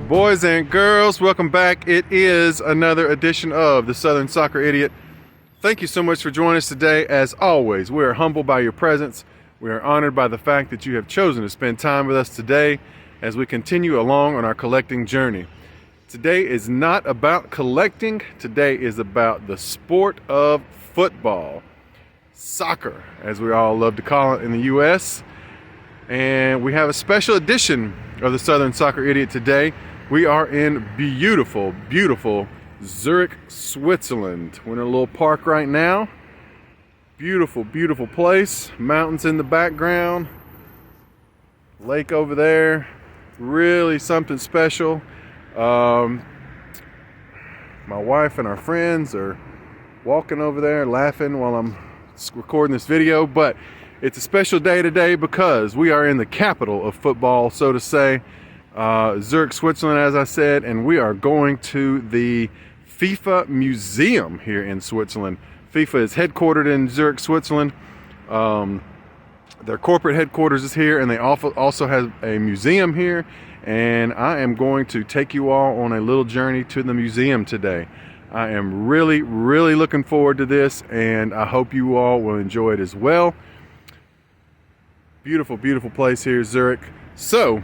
Boys and girls, welcome back. It is another edition of the Southern Soccer Idiot. Thank you so much for joining us today. As always, we are humbled by your presence. We are honored by the fact that you have chosen to spend time with us today as we continue along on our collecting journey. Today is not about collecting. Today is about the sport of football. Soccer, as we all love to call it in the U.S. And we have a special edition of the Southern Soccer Idiot today. We are in beautiful, beautiful Zurich, Switzerland. We're in a little park right now. Beautiful, beautiful place. Mountains in the background. Lake over there. Really something special. My wife and our friends are walking over there laughing while I'm recording this video. But it's a special day today because we are in the capital of football, so to say. Zurich, Switzerland, as I said, and we are going to the FIFA Museum here in Switzerland. FIFA is headquartered in Zurich, Switzerland. Their corporate headquarters is here, and they also have a museum here. And I am going to take you all on a little journey to the museum today. I am really, really looking forward to this, and I hope you all will enjoy it as well. Beautiful, beautiful place here, Zurich. So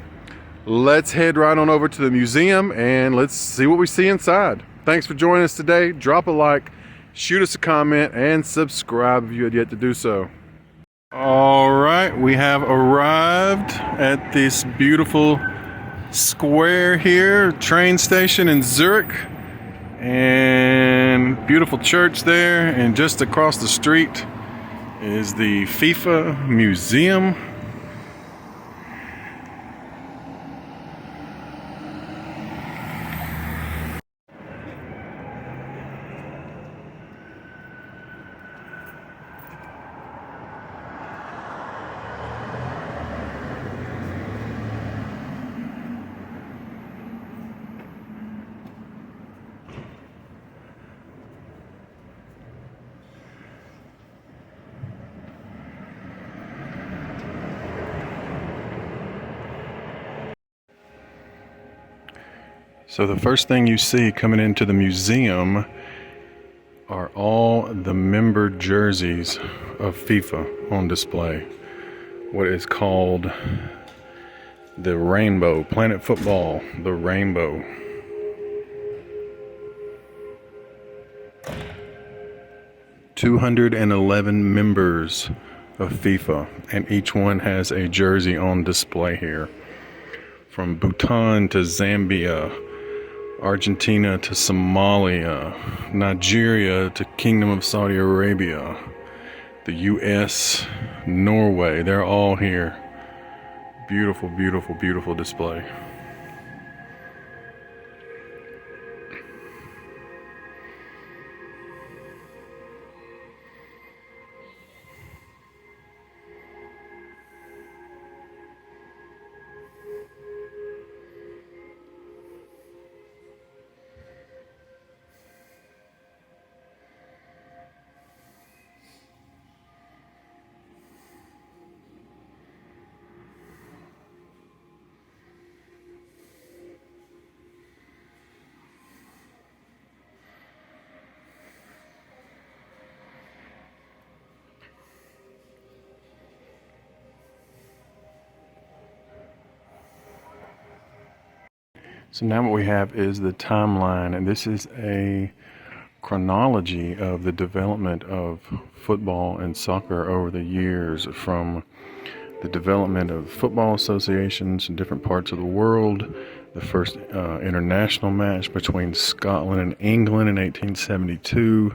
let's head right on over to the museum and let's see what we see inside. Thanks for joining us today. Drop a like, shoot us a comment, and subscribe if you had yet to do so. All right, we have arrived at this beautiful square here, train station in Zurich, and beautiful church there, and just across the street is the FIFA Museum. So the first thing you see coming into the museum are all the member jerseys of FIFA on display. What is called the Rainbow, Planet Football, the Rainbow. $211 members of FIFA, and each one has a jersey on display here. From Bhutan to Zambia, Argentina to Somalia, Nigeria to Kingdom of Saudi Arabia, the US, Norway, they're all here. Beautiful, beautiful, beautiful display. So now what we have is the timeline, and this is a chronology of the development of football and soccer over the years, from the development of football associations in different parts of the world, the first international match between Scotland and England in 1872,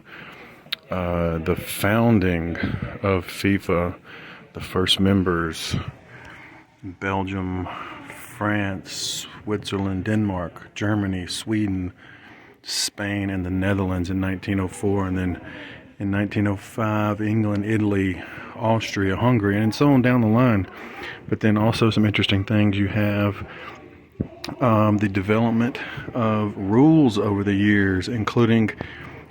the founding of FIFA, the first members, Belgium, France, Switzerland, Denmark, Germany, Sweden, Spain, and the Netherlands in 1904, and then in 1905, England, Italy, Austria, Hungary, and so on down the line. But then also some interesting things. You have the development of rules over the years, including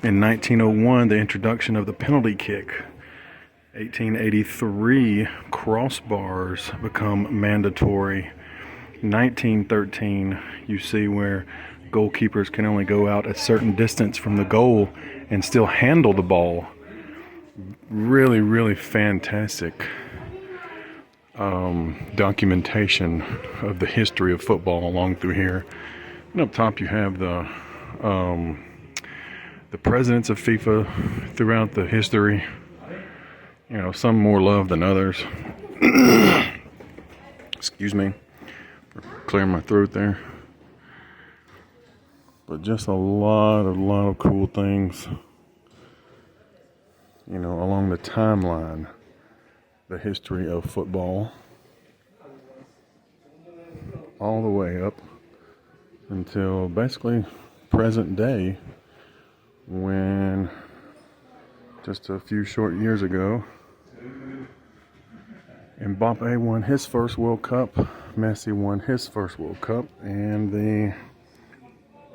in 1901, the introduction of the penalty kick. 1883, crossbars become mandatory. 1913, you see where goalkeepers can only go out a certain distance from the goal and still handle the ball. Really, really fantastic documentation of the history of football along through here. And up top you have the presidents of FIFA throughout the history. You know, some more loved than others. Excuse me for clearing my throat there. But just a lot of cool things, you know, along the timeline, the history of football, all the way up until basically present day, when just a few short years ago, Mbappe won his first World Cup, Messi won his first World Cup, and the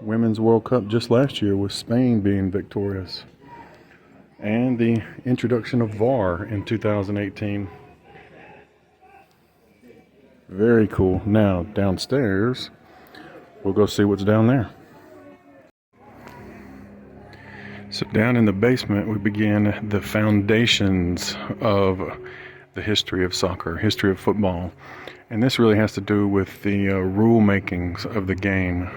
Women's World Cup just last year with Spain being victorious, and the introduction of VAR in 2018. Very cool. Now downstairs, we'll go see what's down there. So down in the basement, we begin the foundations of the history of soccer, history of football. And this really has to do with the rule makings of the game.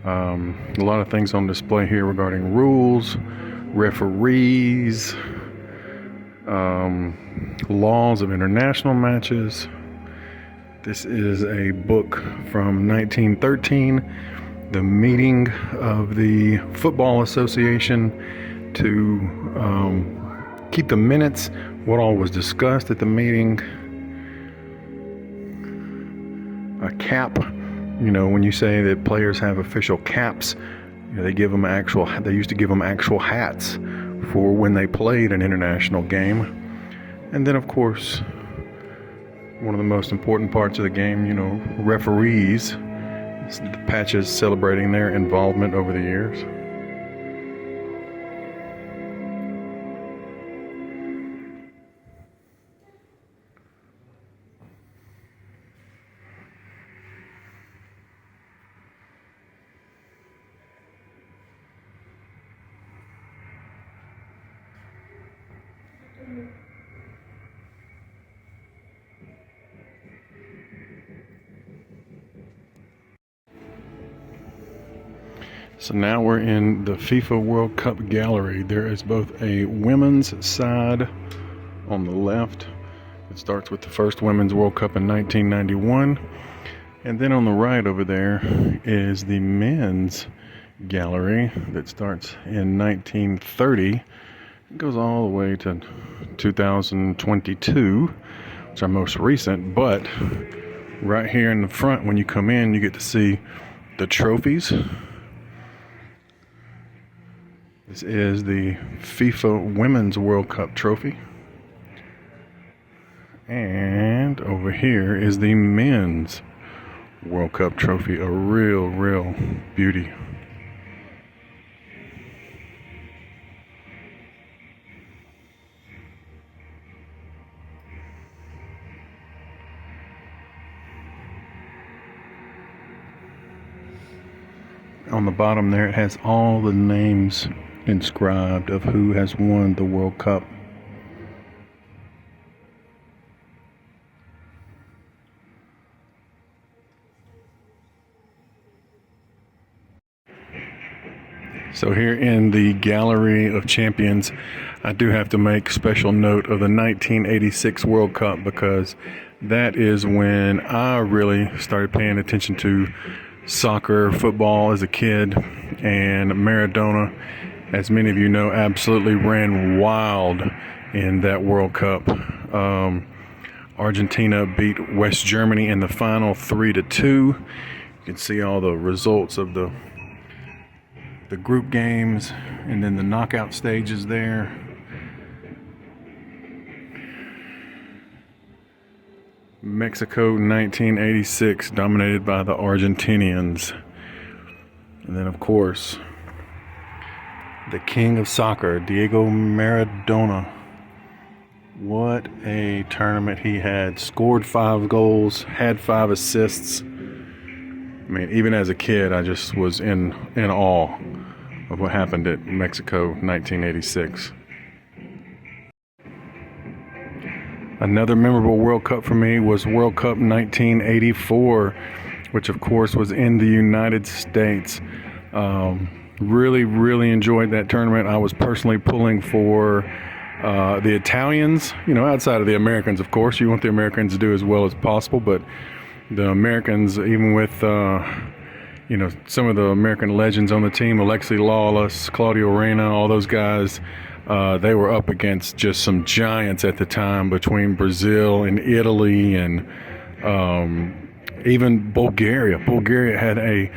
A lot of things on display here regarding rules, referees, laws of international matches. This is a book from 1913, the meeting of the Football Association to keep the minutes, what all was discussed at the meeting. A cap, you know, when you say that players have official caps, you know, they used to give them actual hats for when they played an international game. And then, of course, one of the most important parts of the game, you know, referees, the patches celebrating their involvement over the years. So now we're in the FIFA World Cup gallery. There is both a women's side on the left. It starts with the first Women's World Cup in 1991. And then on the right over there is the men's gallery that starts in 1930. It goes all the way to 2022, which are most recent. But right here in the front, when you come in, you get to see the trophies. This is the FIFA Women's World Cup trophy. And over here is the Men's World Cup trophy, a real beauty. On the bottom there, it has all the names inscribed of who has won the World Cup. So here in the Gallery of Champions, I do have to make special note of the 1986 World Cup, because that is when I really started paying attention to soccer, football as a kid. And Maradona, as many of you know, absolutely ran wild in that World Cup. Argentina beat West Germany in the final 3-2. You can see all the results of the group games and then the knockout stages there. Mexico 1986, dominated by the Argentinians. And then, of course, the king of soccer, Diego Maradona, What a tournament he had. Scored 5 goals, had 5 assists. I mean, even as a kid, I just was in awe of what happened at Mexico 1986. Another memorable World Cup for me was World Cup 1984, which of course was in the United States. Really enjoyed that tournament. I was personally pulling for the Italians, outside of the Americans, of course. You want the Americans to do as well as possible, but the Americans, even with some of the American legends on the team, Alexi Lawless, Claudio Reyna, all those guys, they were up against just some giants at the time between Brazil and Italy and even Bulgaria. Bulgaria had a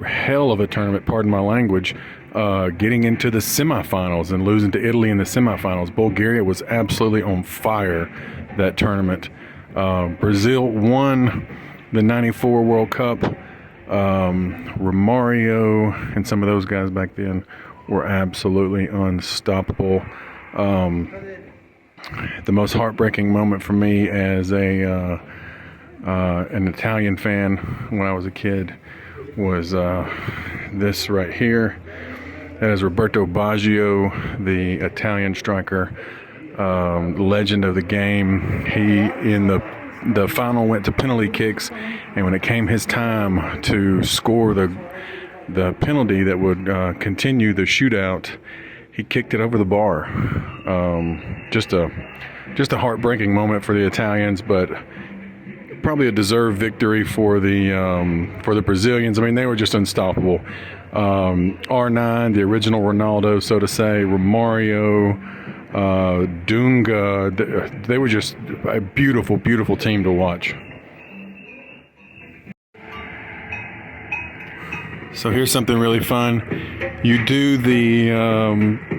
hell of a tournament, pardon my language, getting into the semifinals and losing to Italy in the semifinals. Bulgaria was absolutely on fire that tournament. Brazil won the 94 World Cup. Romario and some of those guys back then were absolutely unstoppable. The most heartbreaking moment for me as an Italian fan when I was a kid was this right here. That is Roberto Baggio, the Italian striker, legend of the game. He, in the final, went to penalty kicks, and when it came his time to score the penalty that would continue the shootout, he kicked it over the bar. Just a heartbreaking moment for the Italians, but probably a deserved victory for the Brazilians. I mean, they were just unstoppable. R9, the original Ronaldo, so to say, Romario, Dunga, they were just a beautiful team to watch. So here's something really fun. You do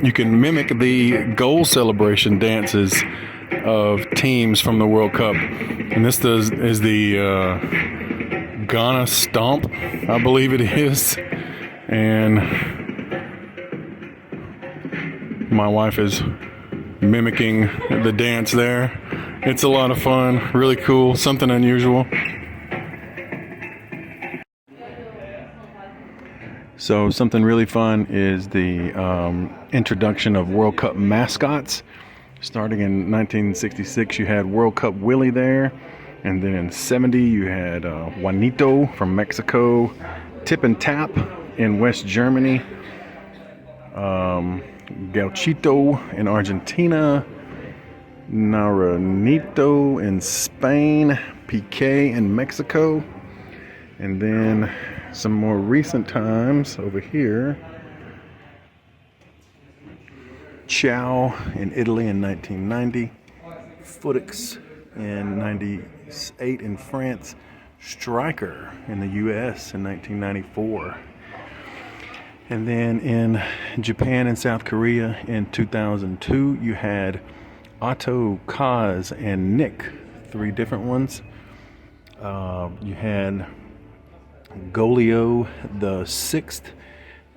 you can mimic the goal celebration dances of teams from the World Cup. And this is the Ghana Stomp, I believe it is. And my wife is mimicking the dance there. It's a lot of fun, really cool, something unusual. So something really fun is the introduction of World Cup mascots. Starting in 1966, you had World Cup Willie there. And then in 70, you had Juanito from Mexico, Tip and Tap in West Germany, Gauchito in Argentina, Naranito in Spain, Piqué in Mexico, and then some more recent times over here, Ciao in Italy in 1990, Footix in 98 in France, Striker in the US in 1994. And then in Japan and South Korea in 2002, you had Otto, Kaz, and Nick, 3 different ones. You had Golio the Sixth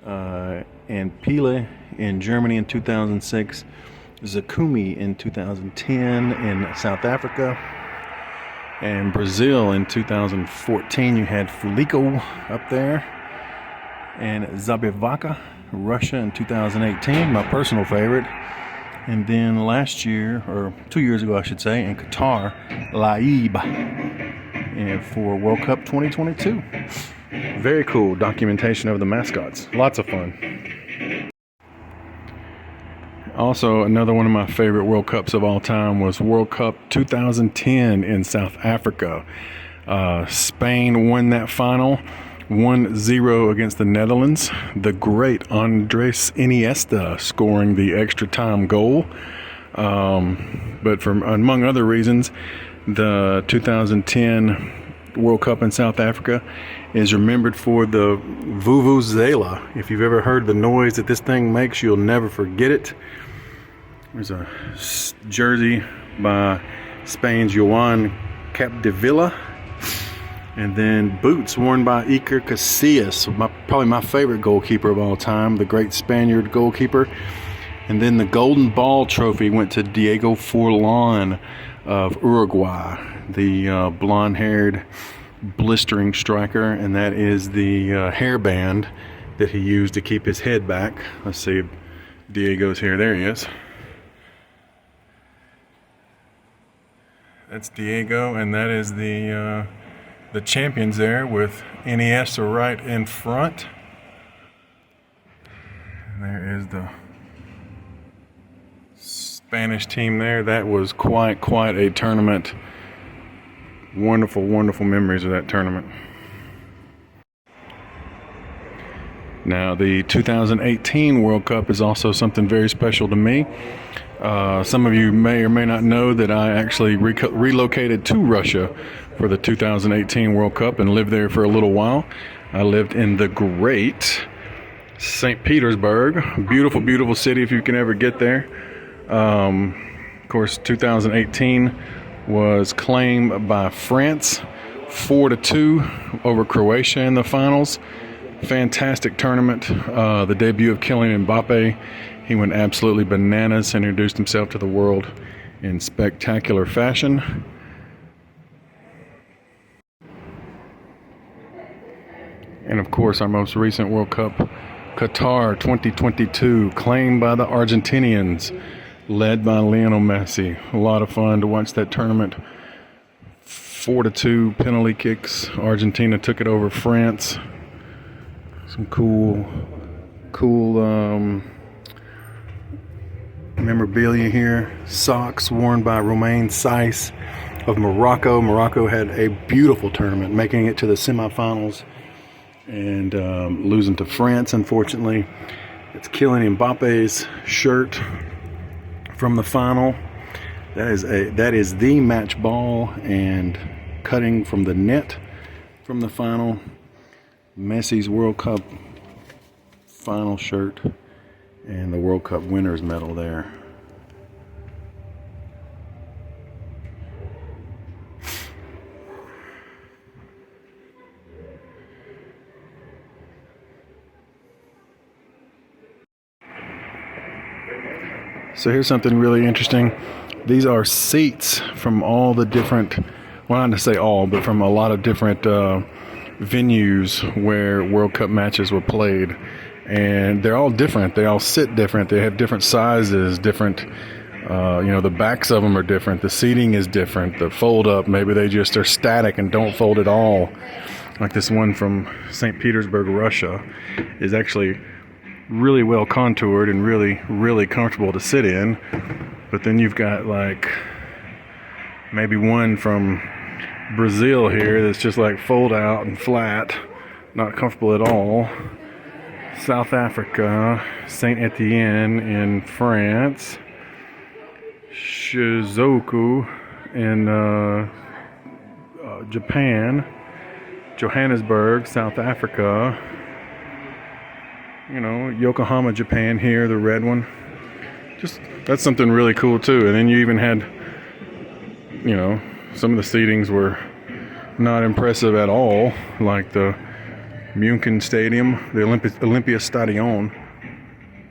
and Pile in Germany in 2006, Zakumi in 2010 in South Africa, and Brazil in 2014. You had Fulico up there, and Zabivaca, Russia in 2018, my personal favorite. And then last year, or 2 years ago I should say, in Qatar, Laib, and for World Cup 2022. Very cool documentation of the mascots. Lots of fun. Also, another one of my favorite World Cups of all time was World Cup 2010 in South Africa. Spain won that final 1-0 against the Netherlands. The great Andres Iniesta scoring the extra time goal. But among other reasons, the 2010 World Cup in South Africa is remembered for the vuvuzela. If you've ever heard the noise that this thing makes, you'll never forget it. There's a jersey by Spain's Joan Capdevila, and then boots worn by Iker Casillas, probably my favorite goalkeeper of all time, the great Spaniard goalkeeper. And then the Golden Ball trophy went to Diego Forlan of Uruguay, the blonde-haired, blistering striker, and that is the hairband that he used to keep his head back. Let's see if Diego's here. There he is. That's Diego, and that is the champions there with Iniesta right in front. And there is the Spanish team there. That was quite a tournament. Wonderful memories of that tournament. Now the 2018 World Cup is also something very special to me. Some of you may or may not know that I actually relocated to Russia for the 2018 World Cup and lived there for a little while. I lived in the great St. Petersburg. Beautiful city if you can ever get there. Of course, 2018 was claimed by France 4-2 over Croatia in the finals. Fantastic tournament. The debut of Kylian Mbappe. He went absolutely bananas and introduced himself to the world in spectacular fashion. And of course, our most recent World Cup, Qatar 2022, claimed by the Argentinians, led by Lionel Messi. A lot of fun to watch that tournament. 4-2 penalty kicks. Argentina took it over France. Some cool memorabilia here. Socks worn by Romain Saiss of Morocco. Morocco had a beautiful tournament, making it to the semifinals and losing to France, unfortunately. It's Kylian Mbappe's shirt from the final. That is the match ball and cutting from the net from the final. Messi's World Cup final shirt and the World Cup winners medal there. So here's something really interesting. These are seats from all the different, well, not to say all, but from a lot of different venues where World Cup matches were played. And they're all different. They all sit different. They have different sizes, different, the backs of them are different. The seating is different. The fold up, maybe they just are static and don't fold at all. Like this one from St. Petersburg, Russia, is actually really well contoured and really comfortable to sit in. But then you've got like maybe one from Brazil here that's just like fold out and flat, not comfortable at all. South Africa, Saint Etienne in France, Shizuoka in Japan, Johannesburg, South Africa. Yokohama, Japan here, the red one. Just, that's something really cool too. And then you even had, some of the seatings were not impressive at all, like the München Stadium, the Olympia Stadion.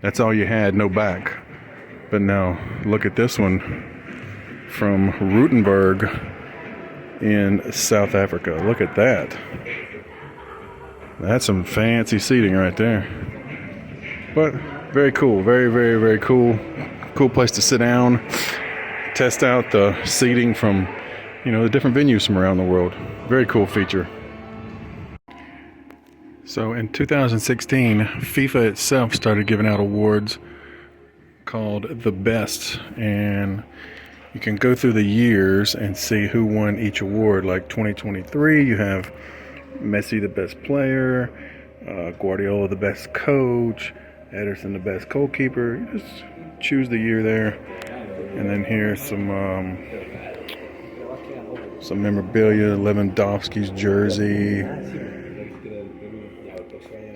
That's all you had, no back. But now, look at this one from Rutenburg in South Africa. Look at that. That's some fancy seating right there. But very cool, very cool. Cool place to sit down, test out the seating from, the different venues from around the world. Very cool feature. So in 2016, FIFA itself started giving out awards called The Best, and you can go through the years and see who won each award. Like 2023, you have Messi the best player, Guardiola the best coach, Ederson the best goalkeeper. You just choose the year there. And then here's some memorabilia, Lewandowski's jersey,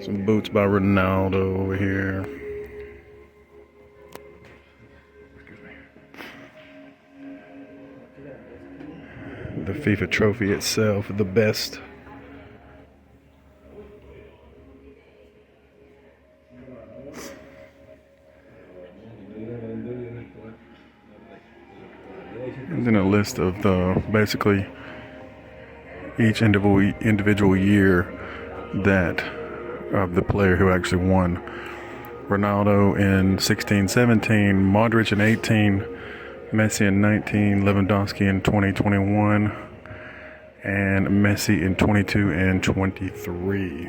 some boots by Ronaldo over here. The FIFA trophy itself, the best. list of the basically each individual year that of the player who actually won. Ronaldo in 16-17, Modric in 18, Messi in 19, Lewandowski in 2021, and Messi in 22 and 23.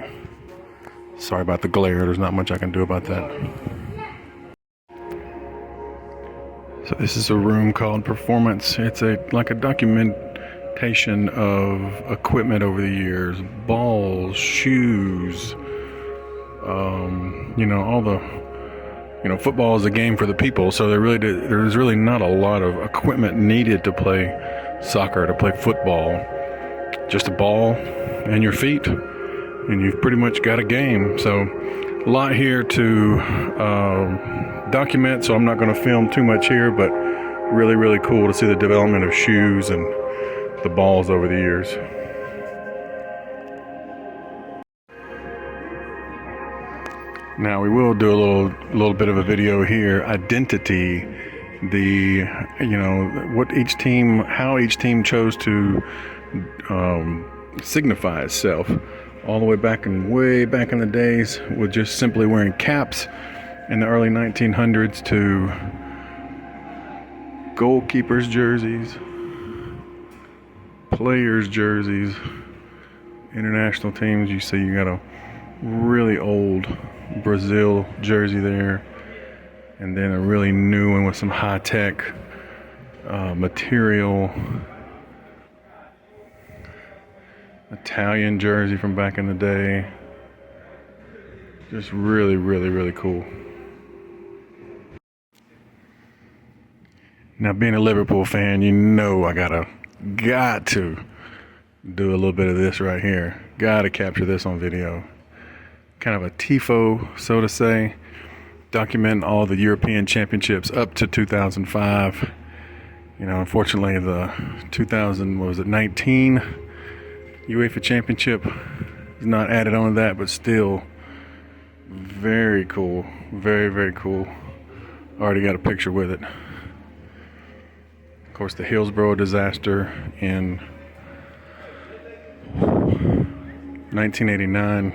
Sorry about the glare. There's not much I can do about that. So this is a room called Performance. It's like a documentation of equipment over the years, balls, shoes, all the, football is a game for the people. So there's really not a lot of equipment needed to play soccer, to play football. Just a ball and your feet, and you've pretty much got a game. So a lot here to document, so I'm not going to film too much here, but really, really cool to see the development of shoes and the balls over the years. Now we will do a little bit of a video here. Identity, how each team chose to signify itself. All the way back in the days with just simply wearing caps in the early 1900s to goalkeepers' jerseys, players' jerseys, international teams. You see you got a really old Brazil jersey there, and then a really new one with some high-tech material. Italian jersey from back in the day. Just really, really, really cool. Now, being a Liverpool fan, I got to do a little bit of this right here. Got to capture this on video. Kind of a tifo, so to say, documenting all the European championships up to 2005. Unfortunately, the 19 UEFA Championship is not added on to that, but still very cool. Very, very cool. Already got a picture with it. Of course, the Hillsborough disaster in 1989.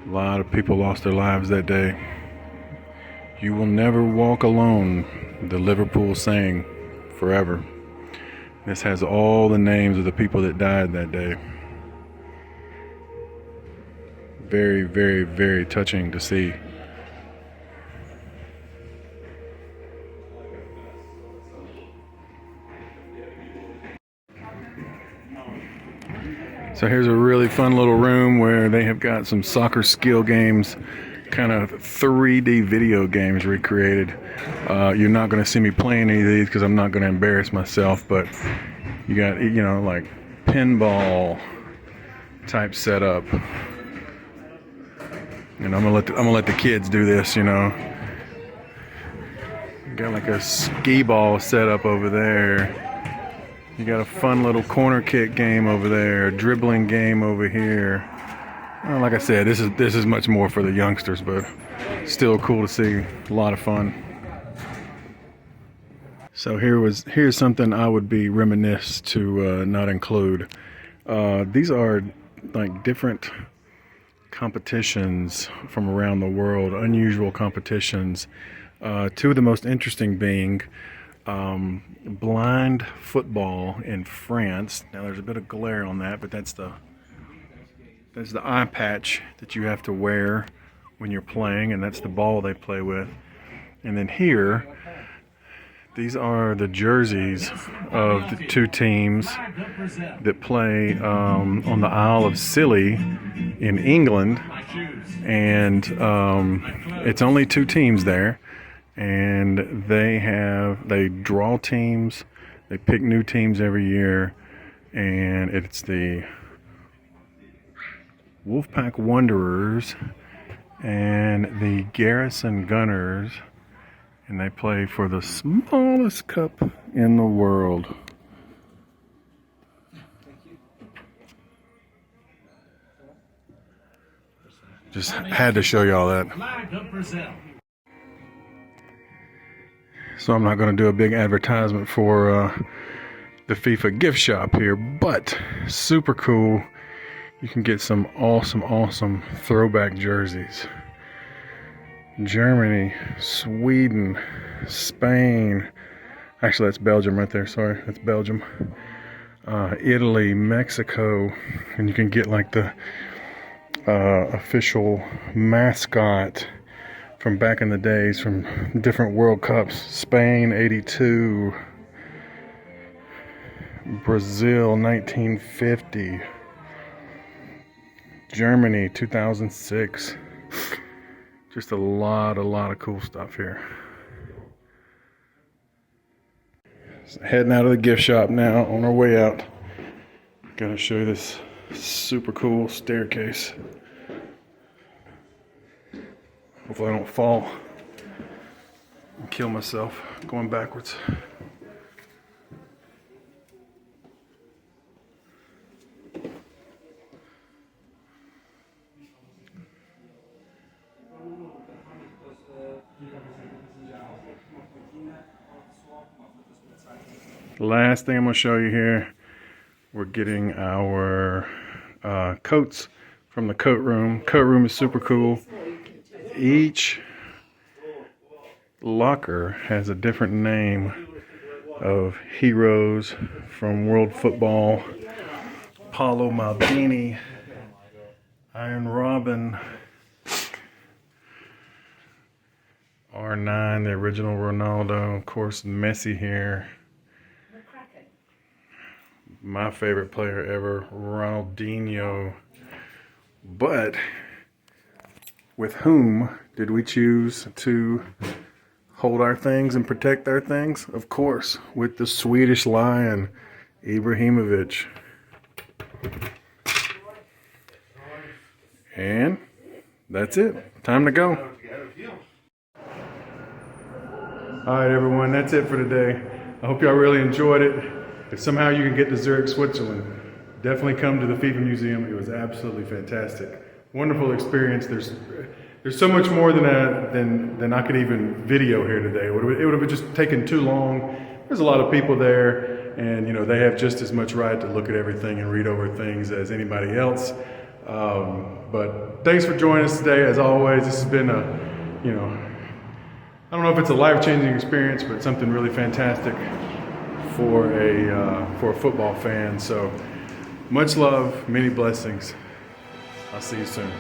A lot of people lost their lives that day. You will never walk alone, the Liverpool saying, forever. This has all the names of the people that died that day. Very, very, very touching to see. So here's a really fun little room where they have got some soccer skill games, kind of 3D video games recreated. You're not going to see me playing any of these because I'm not going to embarrass myself, but you got, like pinball type setup. And I'm gonna let the kids do this, Got like a skee ball set up over there. You got a fun little corner kick game over there, dribbling game over here. Well, like I said, this is much more for the youngsters, but still cool to see. A lot of fun. So here's something I would be remiss to not include. These are like different competitions from around the world, unusual competitions. Two of the most interesting being blind football in France. Now there's a bit of glare on that, but that's the eye patch that you have to wear when you're playing, and that's the ball they play with. And then here, these are the jerseys of the two teams that play on the Isle of Scilly in England, and it's only two teams there. And they draw teams, they pick new teams every year, and it's the Wolfpack Wanderers and the Garrison Gunners, and they play for the smallest cup in the world. Just had to show y'all that. So I'm not going to do a big advertisement for the FIFA gift shop here, but super cool. You can get some awesome throwback jerseys. Germany, Sweden, Spain. Actually, that's Belgium right there. Sorry, that's Belgium. Italy, Mexico, and you can get like the official mascot from back in the days from different World Cups. Spain, 82. Brazil, 1950. Germany, 2006. Just a lot of cool stuff here. So heading out of the gift shop now, on our way out. Gotta show you this super cool staircase. Hopefully I don't fall and kill myself going backwards. Last thing I'm going to show you here, we're getting our coats from the coat room. Coat room is super cool. Each locker has a different name of heroes from world football. Paolo Maldini, Iron Robin, R9, the original Ronaldo, of course Messi here. My favorite player ever, Ronaldinho. But with whom did we choose to hold our things and protect our things? Of course, with the Swedish Lion, Ibrahimovic. And that's it. Time to go. All right, everyone, that's it for today. I hope y'all really enjoyed it. If somehow you can get to Zurich, Switzerland, definitely come to the FIFA Museum. It was absolutely fantastic. Wonderful experience. There's so much more than I could even video here today. It would have just taken too long. There's a lot of people there, and they have just as much right to look at everything and read over things as anybody else. But thanks for joining us today. As always, this has been I don't know if it's a life-changing experience, but something really fantastic for a football fan. So much love, many blessings. I'll see you soon.